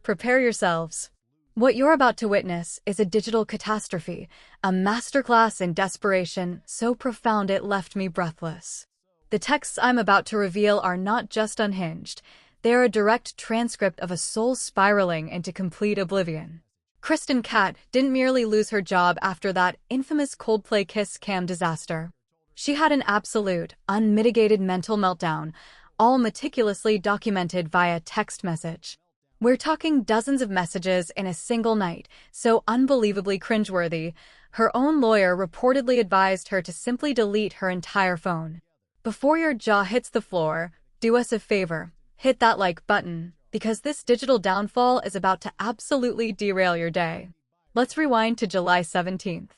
Prepare yourselves. What you're about to witness is a digital catastrophe, a masterclass in desperation so profound it left me breathless. The texts I'm about to reveal are not just unhinged, they are a direct transcript of a soul spiraling into complete oblivion. Kristen Katz didn't merely lose her job after that infamous Coldplay kiss cam disaster. She had an absolute, unmitigated mental meltdown, all meticulously documented via text message. We're talking dozens of messages in a single night, so unbelievably cringeworthy, her own lawyer reportedly advised her to simply delete her entire phone. Before your jaw hits the floor, do us a favor, hit that like button, because this digital downfall is about to absolutely derail your day. Let's rewind to July 17th.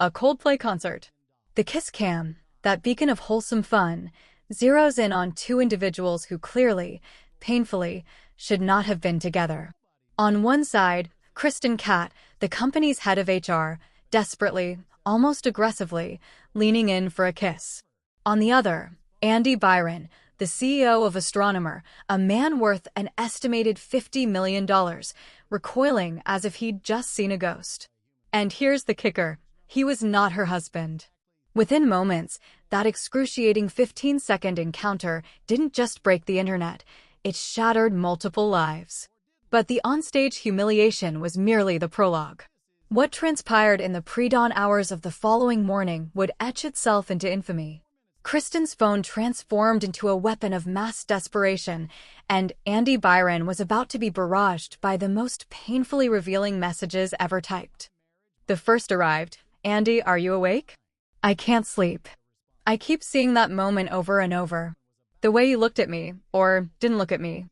A Coldplay concert. The kiss cam, that beacon of wholesome fun, zeroes in on two individuals who clearly, painfully, should not have been together. On one side, Kristen Katz, the company's head of HR, desperately, almost aggressively, leaning in for a kiss. On the other, Andy Byron, the CEO of Astronomer, a man worth an estimated $50 million, recoiling as if he'd just seen a ghost. And here's the kicker, he was not her husband. Within moments, that excruciating 15-second encounter didn't just break the internet, it shattered multiple lives. But the onstage humiliation was merely the prologue. What transpired in the pre-dawn hours of the following morning would etch itself into infamy. Kristen's phone transformed into a weapon of mass desperation, and Andy Byron was about to be barraged by the most painfully revealing messages ever typed. The first arrived, "Andy, are you awake? I can't sleep. I keep seeing that moment over and over. The way you looked at me, or didn't look at me.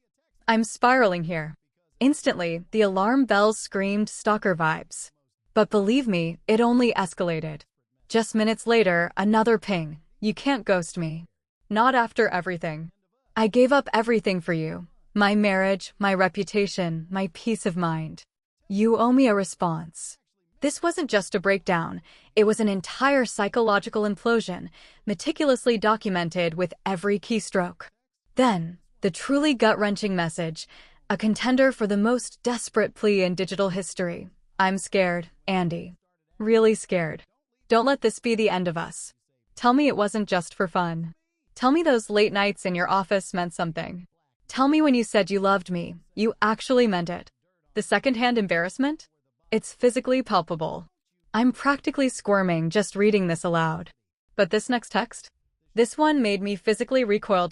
I'm spiraling here." Instantly, the alarm bells screamed stalker vibes. But believe me, it only escalated. Just minutes later, another ping. "You can't ghost me. Not after everything. I gave up everything for you. My marriage, my reputation, my peace of mind. You owe me a response." This wasn't just a breakdown, it was an entire psychological implosion, meticulously documented with every keystroke. Then, the truly gut-wrenching message, a contender for the most desperate plea in digital history. "I'm scared, Andy. Really scared. Don't let this be the end of us. Tell me it wasn't just for fun. Tell me those late nights in your office meant something. Tell me when you said you loved me, you actually meant it." The secondhand embarrassment? It's physically palpable. I'm practically squirming just reading this aloud. But this next text? This one made me physically recoil.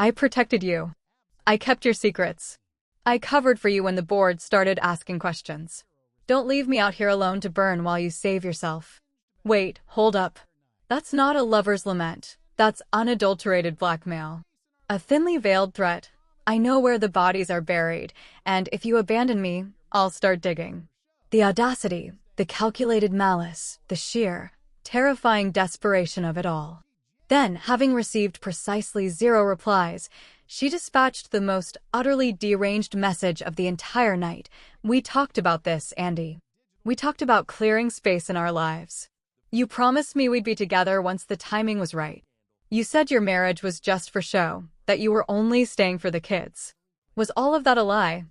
"I protected you. I kept your secrets. I covered for you when the board started asking questions. Don't leave me out here alone to burn while you save yourself." Wait, hold up. That's not a lover's lament. That's unadulterated blackmail. A thinly veiled threat. "I know where the bodies are buried, and if you abandon me, I'll start digging." The audacity, the calculated malice, the sheer, terrifying desperation of it all. Then, having received precisely 0 replies, she dispatched the most utterly deranged message of the entire night. "We talked about this, Andy. We talked about clearing space in our lives. You promised me we'd be together once the timing was right. You said your marriage was just for show, that you were only staying for the kids. Was all of that a lie?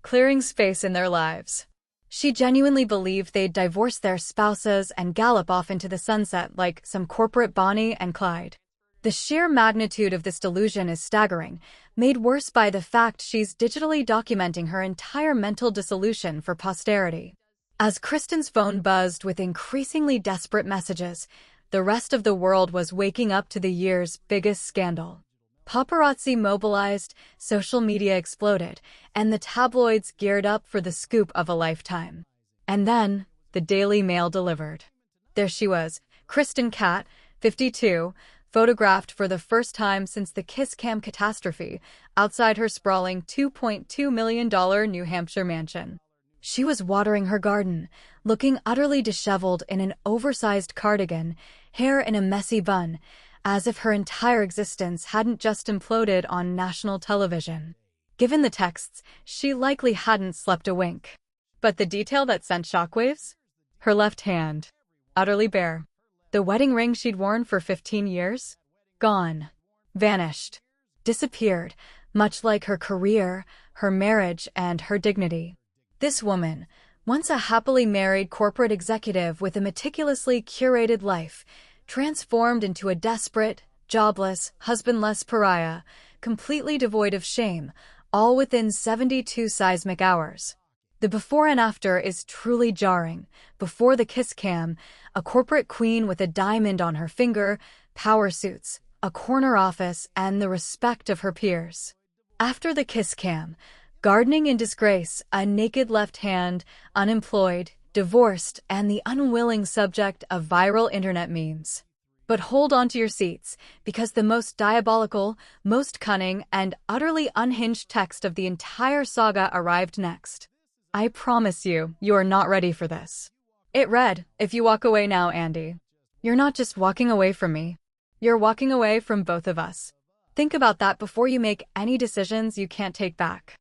Clearing space in their lives." She genuinely believed they'd divorce their spouses and gallop off into the sunset like some corporate Bonnie and Clyde. The sheer magnitude of this delusion is staggering, made worse by the fact she's digitally documenting her entire mental dissolution for posterity. As Kristen's phone buzzed with increasingly desperate messages, the rest of the world was waking up to the year's biggest scandal. Paparazzi mobilized, social media exploded, and the tabloids geared up for the scoop of a lifetime. And then, the Daily Mail delivered. There she was, Kristen Katz, 52, photographed for the first time since the kiss cam catastrophe, outside her sprawling $2.2 million New Hampshire mansion. She was watering her garden, looking utterly disheveled in an oversized cardigan, hair in a messy bun, as if her entire existence hadn't just imploded on national television. Given the texts, she likely hadn't slept a wink. But the detail that sent shockwaves? Her left hand. Utterly bare. The wedding ring she'd worn for 15 years? Gone. Vanished. Disappeared. much like her career, her marriage, and her dignity. This woman, once a happily married corporate executive with a meticulously curated life, transformed into a desperate, jobless, husbandless pariah, completely devoid of shame, all within 72 seismic hours. The before and after is truly jarring. Before the kiss cam, a corporate queen with a diamond on her finger, power suits, a corner office, and the respect of her peers. After the kiss cam, gardening in disgrace, a naked left hand, unemployed, divorced, and the unwilling subject of viral internet memes. But hold on to your seats, because the most diabolical, most cunning, and utterly unhinged text of the entire saga arrived next. I promise you, you are not ready for this. It read, "If you walk away now, Andy, you're not just walking away from me. You're walking away from both of us. Think about that before you make any decisions you can't take back."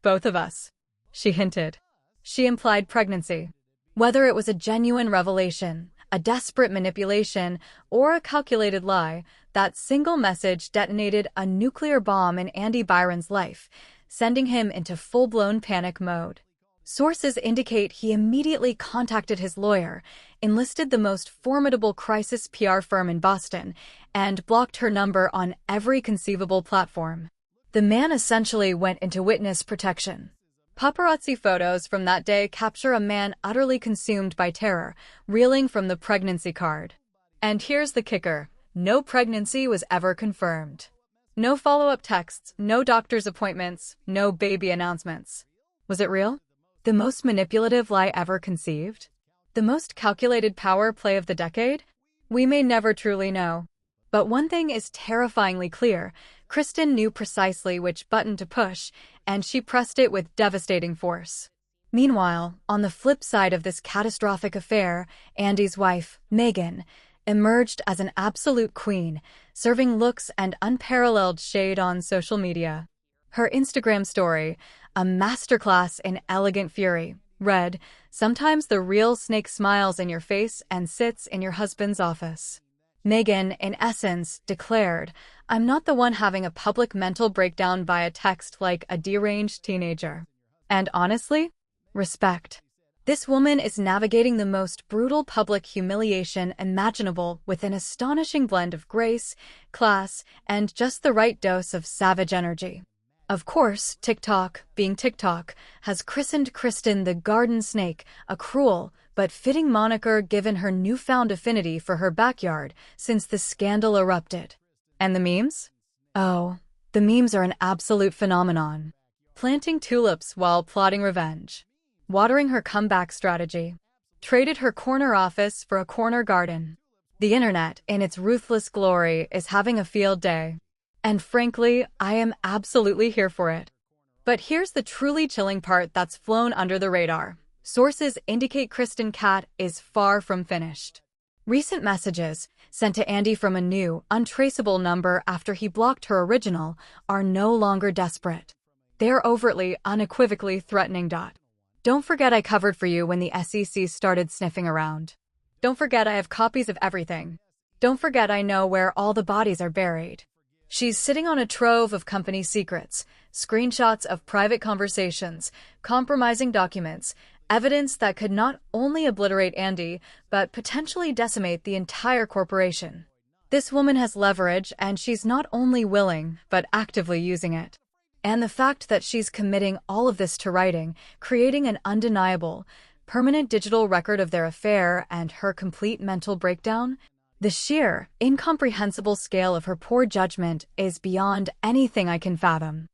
Both of us, she hinted. She implied pregnancy. Whether it was a genuine revelation, a desperate manipulation, or a calculated lie, that single message detonated a nuclear bomb in Andy Byron's life, sending him into full-blown panic mode. Sources indicate he immediately contacted his lawyer, enlisted the most formidable crisis PR firm in Boston, and blocked her number on every conceivable platform. The man essentially went into witness protection. Paparazzi photos from that day capture a man utterly consumed by terror, reeling from the pregnancy card. And here's the kicker: no pregnancy was ever confirmed. No follow-up texts, no doctor's appointments, no baby announcements. Was it real? The most manipulative lie ever conceived? The most calculated power play of the decade? We may never truly know. But one thing is terrifyingly clear: Kristen knew precisely which button to push, and she pressed it with devastating force. Meanwhile, on the flip side of this catastrophic affair, Andy's wife, Megan, emerged as an absolute queen, serving looks and unparalleled shade on social media. Her Instagram story, a masterclass in elegant fury, read, "Sometimes the real snake smiles in your face and sits in your husband's office." Megan, in essence, declared, "I'm not the one having a public mental breakdown via text like a deranged teenager." And honestly, respect. This woman is navigating the most brutal public humiliation imaginable with an astonishing blend of grace, class, and just the right dose of savage energy. Of course, TikTok, being TikTok, has christened Kristen the Garden Snake, a cruel but fitting moniker given her newfound affinity for her backyard since the scandal erupted. And the memes? Oh, the memes are an absolute phenomenon. Planting tulips while plotting revenge. Watering her comeback strategy. Traded her corner office for a corner garden. The internet, in its ruthless glory, is having a field day. And frankly, I am absolutely here for it. But here's the truly chilling part that's flown under the radar. Sources indicate Kristen Katz is far from finished. Recent messages, sent to Andy from a new, untraceable number after he blocked her original, are no longer desperate. They're overtly, unequivocally threatening. Don't forget I covered for you when the SEC started sniffing around. Don't forget I have copies of everything. Don't forget I know where all the bodies are buried. She's sitting on a trove of company secrets, screenshots of private conversations, compromising documents, evidence that could not only obliterate Andy, but potentially decimate the entire corporation. This woman has leverage, and she's not only willing, but actively using it. And the fact that she's committing all of this to writing, creating an undeniable, permanent digital record of their affair and her complete mental breakdown, the sheer, incomprehensible scale of her poor judgment is beyond anything I can fathom.